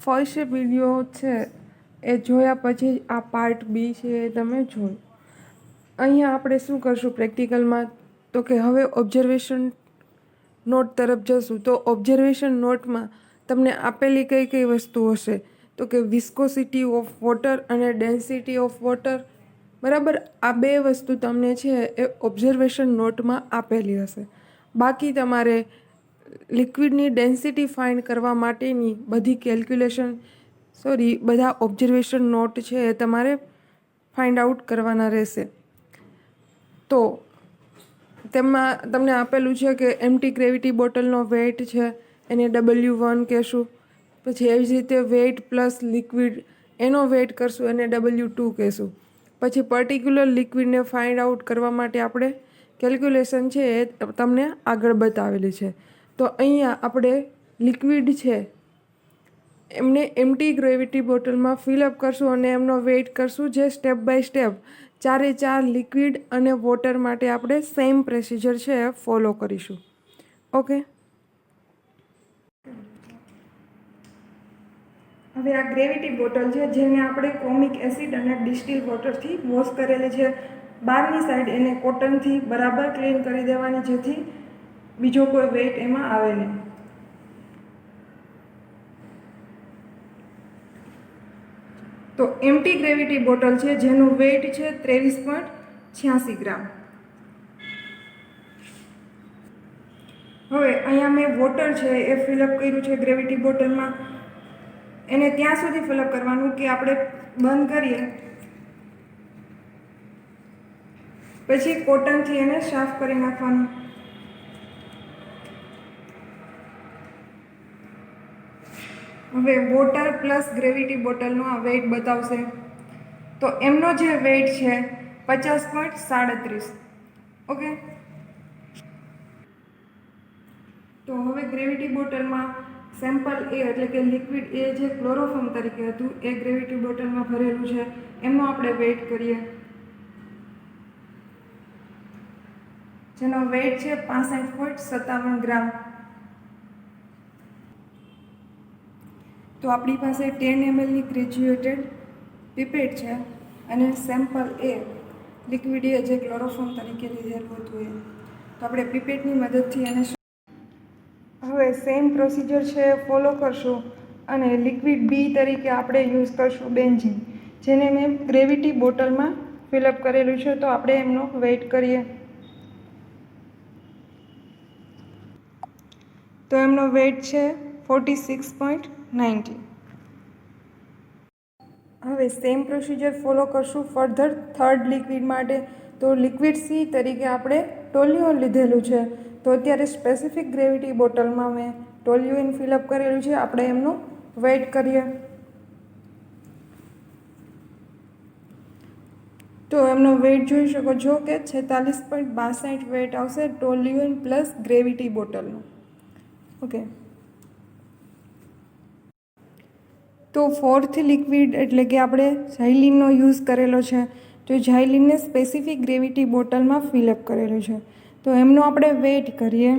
First video છે એ જોયા પછી આ પાર્ટ બી છે એ તમે જોયું. અહીંયા આપણે શું કરશું પ્રેક્ટિકલમાં, તો કે હવે ઓબ્ઝર્વેશન નોટ તરફ જશું. તો ઓબ્ઝર્વેશન નોટમાં તમને આપેલી કઈ કઈ વસ્તુ હશે, તો કે વિસ્કોસિટી ઓફ વોટર અને ડેન્સિટી ઓફ વોટર. બરાબર, આ બે વસ્તુ તમને છે એ ઓબ્ઝર્વેશન નોટમાં આપેલી હશે. બાકી તમારે લિક્વિડની ડેન્સિટી ફાઇન્ડ કરવા માટેની બધી કેલ્ક્યુલેશન બધા ઓબ્ઝર્વેશન નોટ છે એ તમારે ફાઇન્ડ આઉટ કરવાના રહેશે. તો તેમાં તમને આપેલું છે કે એમ્પ્ટી ગ્રેવિટી બોટલનો વેઇટ છે એને W1 કહેશું. પછી એવી જ રીતે વેઇટ પ્લસ લિક્વિડ એનો વેઇટ કરશું એને W2 કહેશું. પછી પર્ટિક્યુલર લિક્વિડને ફાઇન્ડ આઉટ કરવા માટે આપણે કેલ્ક્યુલેશન છે એ તમને આગળ બતાવેલી છે. તો અહીંયા આપણે લિક્વિડ છે એમને એમ્પ્ટી ગ્રેવિટી બોટલમાં ફિલઅપ કરશું અને એમનો વેઇટ કરશું, જે સ્ટેપ બાય સ્ટેપ 4 લિક્વિડ અને વોટર માટે આપણે સેમ પ્રોસિજર છે એ ફોલો કરીશું. ઓકે, હવે આ ગ્રેવિટી બોટલ છે જેને આપણે ક્રોમિક એસિડ અને ડિસ્ટિલ વોટરથી વોશ કરેલી છે. બહારની સાઈડ એને કોટનથી બરાબર ક્લીન કરી દેવાની, જેથી બીજો કોઈ વેઇટ એમાં આવે નહીં. તો એમ્પ્ટી ગ્રેવિટી બોટલ છે જેનું વેઇટ છે 23.86 ગ્રામ. હવે અહીંયા મેં વોટર છે એ ફિલઅપ કર્યું છે ગ્રેવિટી બોટલમાં. એને ત્યાં સુધી ફિલઅપ કરવાનું કે આપણે બંધ કરીએ પછી કોટનથી એને સાફ કરી નાખવાનું. હવે વોટર પ્લસ ગ્રેવિટી બોટલનો આ વેઇટ બતાવશે. તો એમનો જે વેઇટ છે 50.37. ઓકે, તો હવે ગ્રેવિટી બોટલમાં સેમ્પલ એ એટલે કે લિક્વિડ એ જે ક્લોરોફોર્મ તરીકે હતું એ ગ્રેવિટી બોટલમાં ભરેલું છે. એમનો આપણે વેઇટ કરીએ, જેનો વેઇટ છે 65.57 ગ્રામ. તો આપણી પાસે 10 mlની ગ્રેજ્યુએટેડ પીપેટ છે અને સેમ્પલ એ લિક્વિડ એ જે ક્લોરોફોર્મ તરીકે લીધેલું હતું એ. તો આપણે પીપેટની મદદથી એને હવે સેમ પ્રોસિજર છે ફોલો કરશું અને લિક્વિડ બી તરીકે આપણે યુઝ કરશું બેન્ઝીન, જેને મેં ગ્રેવિટી બોટલમાં ફિલઅપ કરેલું છે. તો આપણે એમનો વેઇટ કરીએ. તો એમનો વેઇટ છે 46.90. હવે સેમ પ્રોસિજર ફોલો કરશું ફર્ધર થર્ડ લિક્વિડ માટે. તો લિક્વિડ સી તરીકે આપણે ટોલ્યુએન લીધેલું છે. તો અત્યારે સ્પેસિફિક ગ્રેવિટી બોટલમાં મેં ટોલ્યુએન ફિલઅપ કરેલું છે. આપણે એમનું વેઇટ કરીએ. તો એમનો વેઇટ જોઈ શકો છો કે 46.62 વેઇટ આવશે ટોલ્યુએન પ્લસ ગ્રેવિટી બોટલનું. ઓકે, તો ફોર્થ લિક્વિડ એટલે કે આપણે ઝાઇલિનનો યુઝ કરેલો છે. તો ઝાઇલિનને સ્પેસિફિક ગ્રેવિટી બોટલમાં ફિલઅપ કરેલું છે. તો એમનો આપણે વેઇટ કરીએ,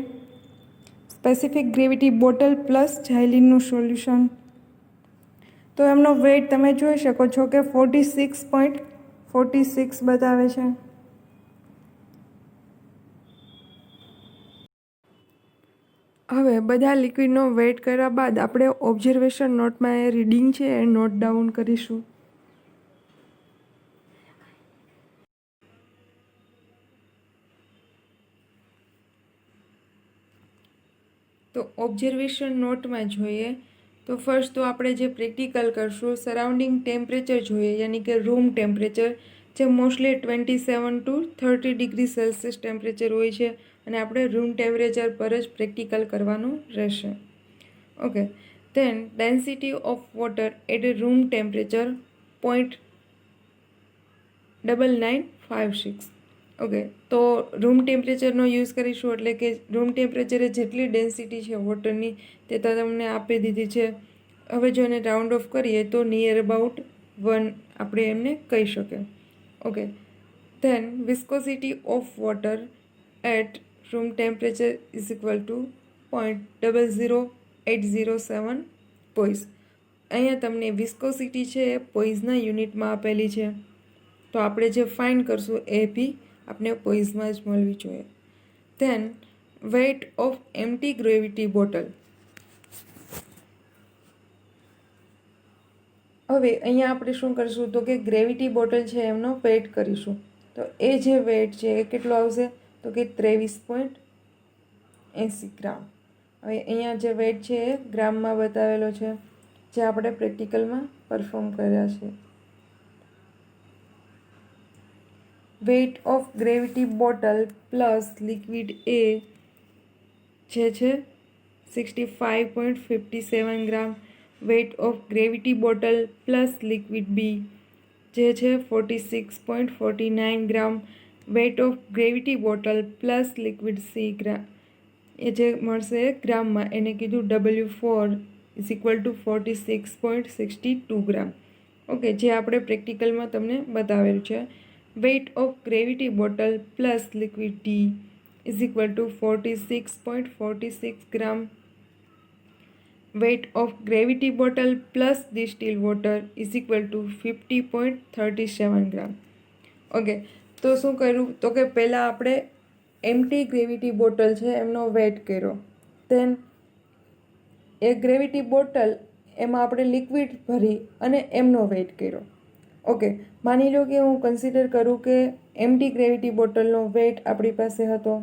સ્પેસિફિક ગ્રેવિટી બોટલ પ્લસ ઝાઇલિનનું સોલ્યુશન. તો એમનો વેઇટ તમે જોઈ શકો છો કે 46.46 બતાવે છે. હવે બધા લિક્વિડનો વેઇટ કર્યા બાદ આપણે ઓબ્ઝર્વેશન નોટમાં એ રીડિંગ છે એ નોટ ડાઉન કરીશું. તો ઓબ્ઝર્વેશન નોટમાં જોઈએ તો ફર્સ્ટ તો આપણે જે પ્રેક્ટિકલ કરશું સરાઉન્ડિંગ ટેમ્પરેચર જોઈએ, યાની કે રૂમ ટેમ્પરેચર, જે mostly 27 to 30 degree Celsius temperature હોય છે અને આપણે રૂમ ટેમ્પરેચર પર જ પ્રેક્ટિકલ કરવાનું રહેશે. Okay, then density of water at room temperature 0.9956. Okay, તો રૂમ ટેમ્પરેચરનો યુઝ કરીશું એટલે કે રૂમ ટેમ્પરેચરે જેટલી ડેન્સિટી છે વોટરની તે તો તમને આપી દીધી છે. હવે જો એને રાઉન્ડ ઓફ કરીએ તો નિયર અબાઉટ 1 આપણે એમને કહી શકીએ. Okay, then viscosity of water at room temperature is equal to 0.00807 poise. અહીંયા તમને વિસ્કોસિટી છે એ પોઈઝના યુનિટમાં આપેલી છે, તો આપણે જે ફાઇન્ડ કરશું એ બી આપણે પોઈઝમાં જ મળવી જોઈએ. Then weight of empty gravity bottle. હવે અહીંયા આપણે શું કરીશું તો કે ગ્રેવિટી બોટલ છે એમનો વેઇટ કરીશું. તો એ જે વેઇટ છે એ કેટલો આવશે તો કે 23.80 ગ્રામ. હવે અહીંયા જે વેઇટ છે એ ગ્રામમાં બતાવેલો છે, જે આપણે પ્રેક્ટિકલમાં પરફોર્મ કર્યા છે. Weight of gravity bottle plus liquid A જે છે 65.57 gram. Weight of gravity bottle plus liquid B જે છે 46.49 gram. Weight of gravity bottle plus liquid C gram એ જે મળશે ગ્રામમાં, એને કીધું W4 is equal to 46.62 gram. Okay, જે આપણે પ્રેક્ટિકલમાં તમને બતાવેલું છે. Weight of gravity bottle plus liquid D is equal to 46.46 gram. Weight of gravity bottle plus distil water is equal two 50.37 gram. Okay, તો શું કર્યું તો કે પહેલાં આપણે એમ્પ્ટી ગ્રેવિટી બોટલ છે એમનો વેઇટ કર્યો. ધેન એ ગ્રેવિટી બોટલ એમાં આપણે લિક્વિડ ભરી અને એમનો વેઇટ કર્યો. ઓકે, માની લો કે હું કન્સિડર કરું કે એમ્પ્ટી ગ્રેવિટી બોટલનો વેઇટ આપણી પાસે હતો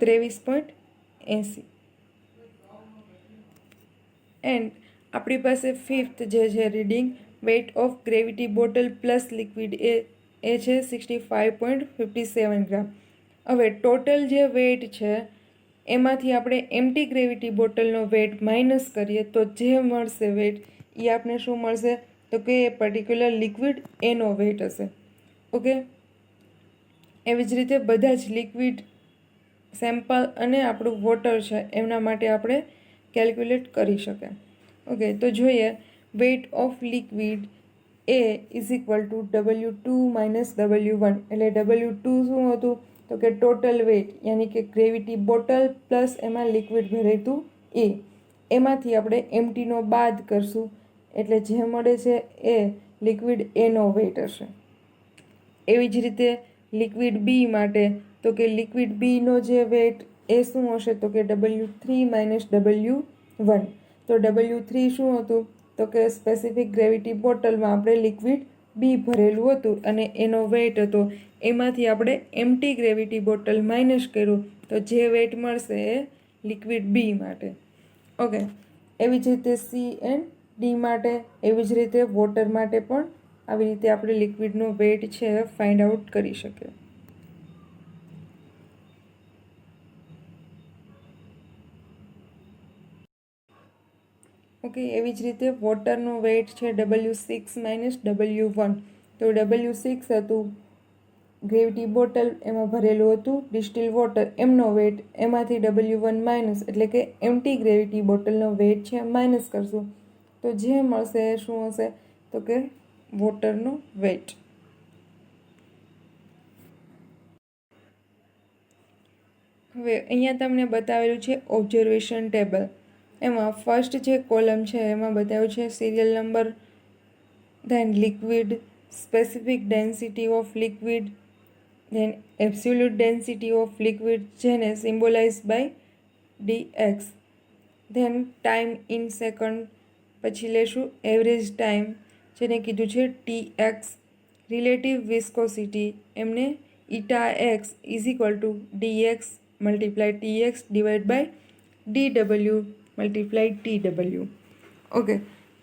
23.80 એન્ડ આપણી પાસે ફિફ્થ જે છે reading weight of gravity bottle plus liquid A છે 65.57 ગ્રામ. હવે ટોટલ જે વેઇટ છે એમાંથી આપણે એમ્પ્ટી ગ્રેવિટી બોટલનો વેઇટ માઇનસ કરીએ તો જે મળશે વેઇટ એ આપણે શું મળશે તો કે એ પર્ટિક્યુલર લિક્વિડ એનો વેઇટ હશે. ઓકે, એવી જ રીતે બધા જ લિક્વિડ સેમ્પલ અને આપણું વોટર છે એમના માટે આપણે કેલ્ક્યુલેટ કરી શકીએ. ઓકે, તો જોઈએ વેઇટ ઓફ લિક્વિડ એ is equal to W2 minus W1. એટલે W2 શું હતું તો કે ટોટલ વેઇટ, યાની કે ગ્રેવિટી બોટલ પ્લસ એમાં લિક્વિડ ભરેલું એ, એમાંથી આપણે એમ્પ્ટીનો બાદ કરશું એટલે જે મળે છે એ લિક્વિડ એનો વેઇટ હશે. એવી જ રીતે લિક્વિડ બી માટે તો કે લિક્વિડ બીનો જે વેઇટ એ શું હશે તો કે W3 માઇનસ W1. તો W3 શું હતું તો કે સ્પેસિફિક ગ્રેવિટી બોટલમાં આપણે લિક્વિડ બી ભરેલું હતું અને એનો વેઇટ હતો, એમાંથી આપણે એમ્પ્ટી ગ્રેવિટી બોટલ માઇનસ કર્યું તો જે વેઇટ મળશે એ લિક્વિડ બી માટે. ઓકે, એવી જ રીતે સી એન્ડ ડી માટે, એવી જ રીતે વોટર માટે પણ આવી રીતે આપણે લિક્વિડનો વેઇટ છે ફાઇન્ડ આઉટ કરી શકીએ. ઓકે, એવી જ રીતે વોટરનો વેઇટ છે W6 માઇનસ W1. તો W6 હતું ગ્રેવિટી બોટલ એમાં ભરેલું હતું ડિસ્ટિલ વોટર એમનો વેઇટ, એમાંથી W1 માઇનસ એટલે કે એમ્પ્ટી ગ્રેવિટી બોટલનો વેઇટ છે માઇનસ કરશું તો જે મળશે એ શું હશે તો કે વોટરનો વેઇટ. હવે અહીંયા તમને બતાવેલું છે ઓબ્ઝર્વેશન ટેબલ. એમાં ફર્સ્ટ જે કોલમ છે એમાં બતાવ્યું છે serial number, then liquid, specific density of liquid, then absolute density of liquid જેને symbolize by dx, then time in second, પછી લેશું એવરેજ ટાઈમ જેને કીધું છે tx, રિલેટિવ વિસ્કોસિટી એમને ηx is equal to dx multiply tx divide by dw multiply tw. Okay,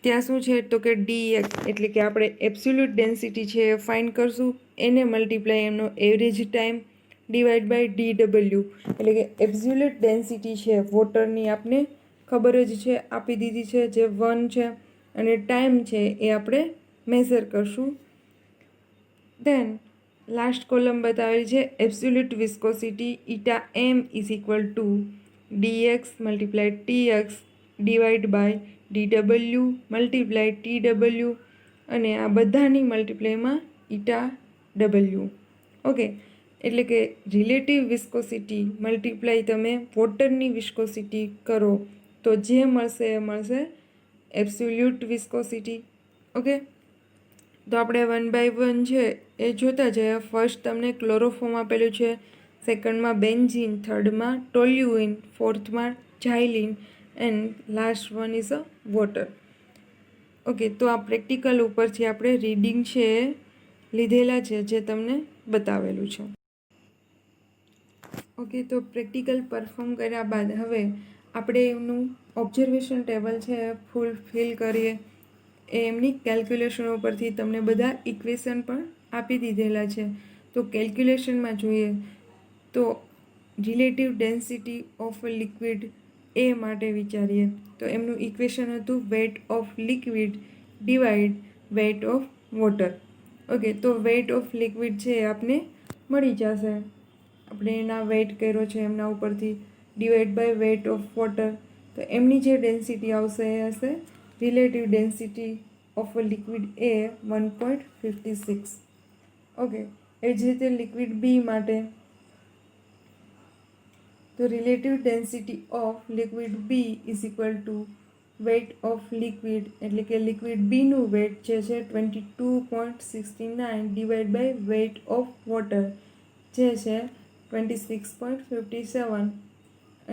ત્યાં શું છે તો કે dx એટલે કે આપણે એબ્સોલ્યુટ ડેન્સિટી છે એ ફાઇન્ડ કરશું, એને મલ્ટીપ્લાય એમનો average time divide by dw એટલે કે એબ્સોલ્યુટ ડેન્સિટી છે વોટરની આપને ખબર જ છે આપી દીધી છે જે 1 છે અને ટાઈમ છે એ આપણે મેઝર કરશું. ધેન લાસ્ટ કોલમ બતાવેલી છે absolute viscosity ηm is equal to dx multiply tx divide by dw multiply tw અને આ બધાની મલ્ટીપ્લાયમાં ηw. ઓકે, એટલે કે રિલેટિવ વિસ્કોસિટી મલ્ટીપ્લાય તમે વોટરની વિસ્કોસિટી કરો તો જે મળશે એ મળશે એબ્સોલ્યુટ વિસ્કોસિટી. ઓકે, તો આપણે 1 by 1 છે એ જોતા જઈએ. ફર્સ્ટ તમને ક્લોરોફોર્મ આપેલું છે, સેકન્ડમાં બેન્ઝીન, થર્ડમાં ટોલ્યુઇન, ફોર્થમાં xylene and last one is a water. Okay, તો આ પ્રેક્ટિકલ ઉપરથી આપણે રીડિંગ છે એ લીધેલા છે જે તમને બતાવેલું છે. ઓકે, તો પ્રેક્ટિકલ પરફોર્મ કર્યા બાદ હવે આપણે એમનું ઓબ્ઝર્વેશન ટેબલ છે ફૂલ ફિલ કરીએ. એમની કેલ્ક્યુલેશન ઉપરથી તમને બધા ઇક્વેશન પણ આપી દીધેલા છે. તો કેલ્ક્યુલેશનમાં જોઈએ તો રિલેટિવ ડેન્સિટી ઓફ લિક્વિડ એ માટે વિચારીએ તો એમનું ઇક્વેશન હતું wet of liquid divide wet of water. Okay, તો વેટ ઓફ લિક્વિડ છે એ આપને મળી જશે. આપણે એના વેટ કર્યો છે એમના ઉપરથી divide by weight of water. તો એમની જે ડેન્સિટી આવશે એ હશે રિલેટિવ ડેન્સિટી ઓફ લિક્વિડ એ 1.56. ઓકે, એ જ રીતે લિક્વિડ બી માટે તો relative density of liquid B is equal to weight of liquid એટલે કે લિક્વિડ બીનું વેટ જે છે 22.69 divide by weight of water જે છે 26.57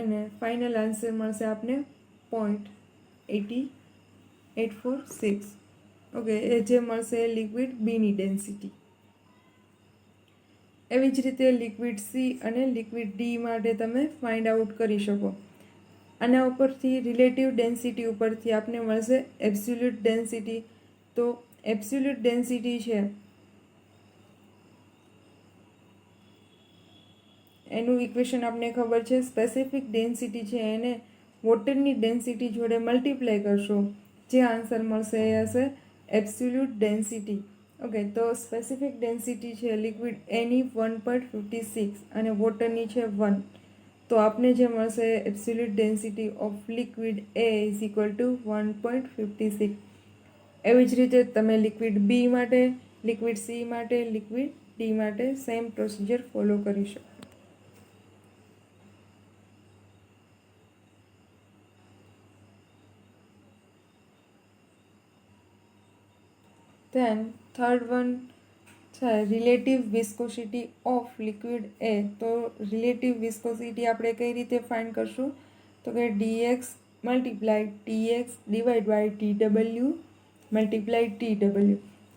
અને ફાઇનલ આન્સર મળશે આપને 0.846. ઓકે, એ જે મળશે લિક્વિડ બીની ડેન્સિટી. એવી જ રીતે લિક્વિડ સી અને લિક્વિડ ડી માટે તમે ફાઇન્ડ આઉટ કરી શકો. આના ઉપરથી રિલેટિવ ડેન્સિટી ઉપરથી આપને મળશે એબ્સોલ્યુટ ડેન્સિટી. તો એબ્સોલ્યુટ ડેન્સિટી છે એનું ઇક્વેશન આપને ખબર છે. સ્પેસિફિક ડેન્સિટી છે એને વોટરની ડેન્સિટી જોડે મલ્ટીપ્લાય કરશો, જે આન્સર મળશે એ હશે એબ્સોલ્યુટ ડેન્સિટી. ઓકે, તો સ્પેસિફિક ડેન્સિટી છે લિક્વિડ એની 1.56 અને વોટરની છે 1. તો આપને જે મળશે એબ્સોલ્યુટ ડેન્સિટી ઓફ લિક્વિડ એ ઇઝ ઇક્વલ ટુ 1.56. એવી જ રીતે તમે લિક્વિડ બી માટે, લિક્વિડ સી માટે, લિક્વિડ ડી માટે સેમ પ્રોસિજર ફોલો કરી શકો. ધેન થર્ડ વન છે રિલેટિવ વિસ્કોસિટી ઓફ લિક્વિડ એ. તો રિલેટિવ વિસ્કોસિટી આપણે કઈ રીતે ફાઇન્ડ કરશું તો કે dx multiply tx divide by tw multiply tw.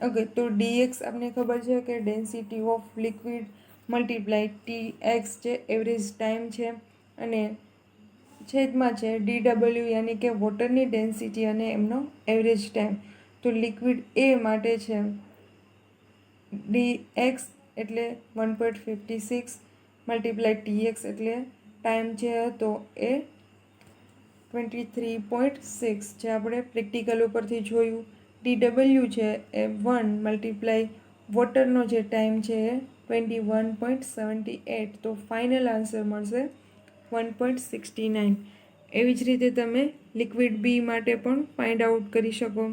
Okay, તો dx આપણે ખબર છે કે density of liquid multiply tx જે એવરેજ ટાઈમ છે અને છેદમાં છે dw યાની કે વોટરની ડેન્સિટી અને એમનો એવરેજ ટાઈમ. તો લિક્વિડ એ માટે છે dx એટલે 1.56 મલ્ટીપ્લાય tx એટલે ટાઈમ જે હતો એ 23.6 જે આપણે પ્રેક્ટિકલ ઉપરથી જોયું. dw છે એ 1 મલ્ટીપ્લાય વોટરનો જે ટાઈમ છે એ 21.78. તો ફાઇનલ આન્સર મળશે 1.69. એવી જ રીતે તમે લિક્વિડ બી માટે પણ ફાઇન્ડ આઉટ કરી શકો.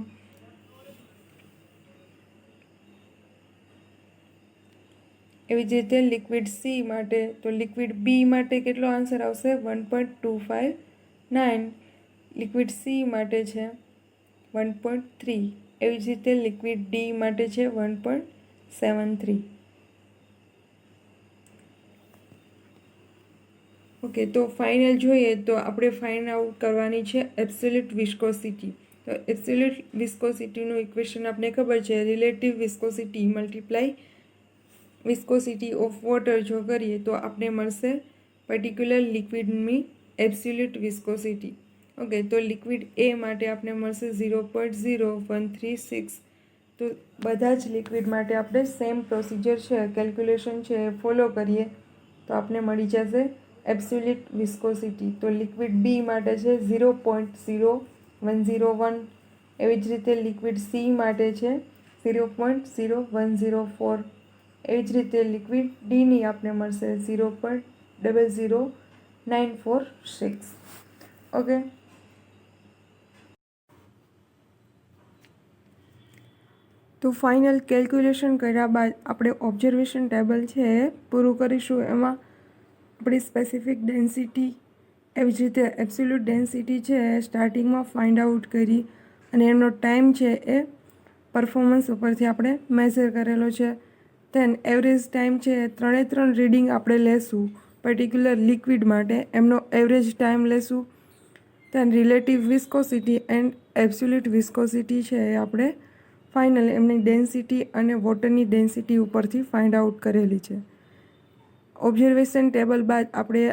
એવી જ રીતે લિક્વિડ સી માટે તો લિક્વિડ બી માટે કેટલો આન્સર આવશે 1.259. લિક્વિડ સી માટે છે 1.3. એવી જ રીતે લિક્વિડ ડી માટે છે 1.73. ઓકે, તો ફાઇનલ જોઈએ તો આપણે ફાઇન્ડ આઉટ કરવાની છે એબ્સોલ્યુટ વિસ્કોસિટી. તો એબ્સોલ્યુટ વિસ્કોસિટીનું ઇક્વેશન આપણે ખબર છે relative viscosity multiply viscosity of water જો કરીએ તો આપણે મળશે પર્ટિક્યુલર લિક્વિડની એબ્સોલ્યુટ વિસ્કોસિટી. ઓકે, તો લિક્વિડ એ માટે આપણે મળશે 0.0136. તો બધા જ લિક્વિડ માટે આપણે સેમ પ્રોસિજર છે કેલ્ક્યુલેશન છે એ ફોલો કરીએ તો આપણે મળી જશે એબ્સોલ્યુટ વિસ્કોસિટી. તો લિક્વિડ બી માટે છે 0.0101. એવી જ રીતે લિક્વિડ સી માટે છે 0.0104. એવી જ રીતે લિક્વિડ ડીની આપને મળશે 0.00946. ઓકે, તો ફાઇનલ કેલ્ક્યુલેશન કર્યા બાદ આપણે ઓબ્ઝર્વેશન ટેબલ છે એ પૂરું કરીશું. એમાં આપણી સ્પેસિફિક ડેન્સિટી એવી જ રીતે એબ્સોલ્યુટ ડેન્સિટી છે એ સ્ટાર્ટિંગમાં ફાઇન્ડ આઉટ કરી અને એનો ટાઈમ છે એ પરફોર્મન્સ ઉપરથી આપણે મેઝર કરેલો છે. ધેન એવરેજ ટાઈમ છે એ 3 રીડિંગ આપણે લેશું પર્ટિક્યુલર લિક્વિડ માટે, એમનો એવરેજ ટાઈમ લેશું. Then relative viscosity and absolute viscosity છે એ આપણે ફાઇનલ એમની ડેન્સિટી અને વોટરની ડેન્સિટી ઉપરથી ફાઇન્ડ આઉટ કરેલી છે. ઓબ્ઝર્વેશન ટેબલ બાદ આપણે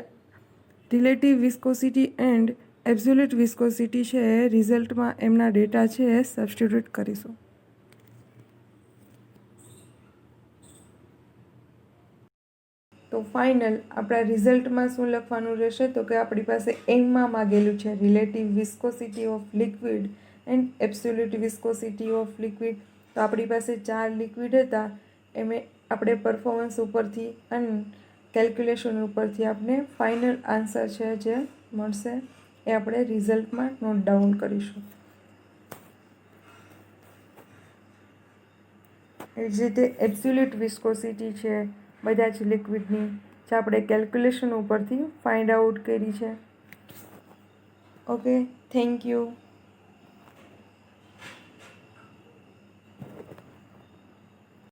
relative viscosity and absolute viscosity છે એ રિઝલ્ટમાં એમના ડેટા છે એ સબસ્ટિટ્યુટ કરીશું. તો ફાઇનલ આપણા રિઝલ્ટમાં શું લખવાનું રહેશે તો કે આપણી પાસે એમમાં માગેલું છે relative viscosity of liquid and absolute viscosity of liquid. તો આપણી પાસે 4 લિક્વિડ હતા, એમે આપણે પરફોર્મન્સ ઉપરથી અને કેલ્ક્યુલેશન ઉપરથી આપણે ફાઇનલ આન્સર છે જે મળશે એ આપણે રિઝલ્ટમાં નોટ ડાઉન કરીશું. એ જ રીતે એબ્સોલ્યુટ વિસ્કોસિટી છે બધા જ લિક્વિડની જે આપણે કેલ્ક્યુલેશન ઉપરથી ફાઇન્ડ આઉટ કરી છે. Okay, thank you.